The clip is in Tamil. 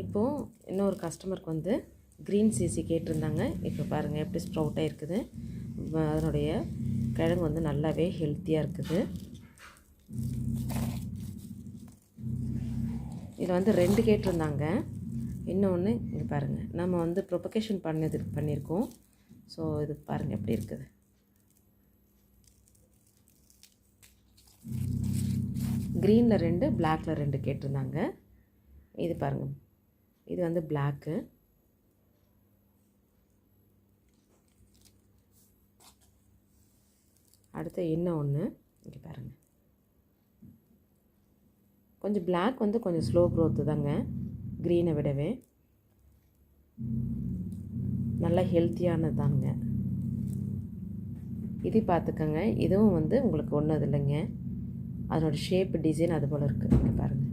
இப்போது இன்னொரு கஸ்டமருக்கு வந்து க்ரீன் சிசி கேட்டிருந்தாங்க. இப்போ பாருங்கள் எப்படி ஸ்ப்ரவுட்டாக இருக்குது. அதனுடைய கிழங்கு வந்து நல்லாவே ஹெல்த்தியாக இருக்குது. இதில் வந்து 2 கேட்டிருந்தாங்க. இன்னொன்று இங்கே பாருங்கள், நம்ம வந்து ப்ரொபகேஷன் பண்ணியிருக்கோம். ஸோ இது பாருங்கள் எப்படி இருக்குது. க்ரீனில் 2, பிளாக்கில் 2 கேட்டிருந்தாங்க. இது பாருங்கள், இது வந்து பிளாக்கு. அடுத்து இன்னும் ஒன்று இங்கே பாருங்கள். கொஞ்சம் பிளாக் வந்து கொஞ்சம் ஸ்லோ க்ரோத்து தாங்க, க்ரீனை விடவே. நல்லா ஹெல்த்தியானது தாங்க. இது பார்த்துக்கோங்க. இதுவும் வந்து உங்களுக்கு ஒன்றும் இல்லைங்க, அதனோட ஷேப் டிசைன் அது போல் இருக்குது. இங்கே பாருங்கள்.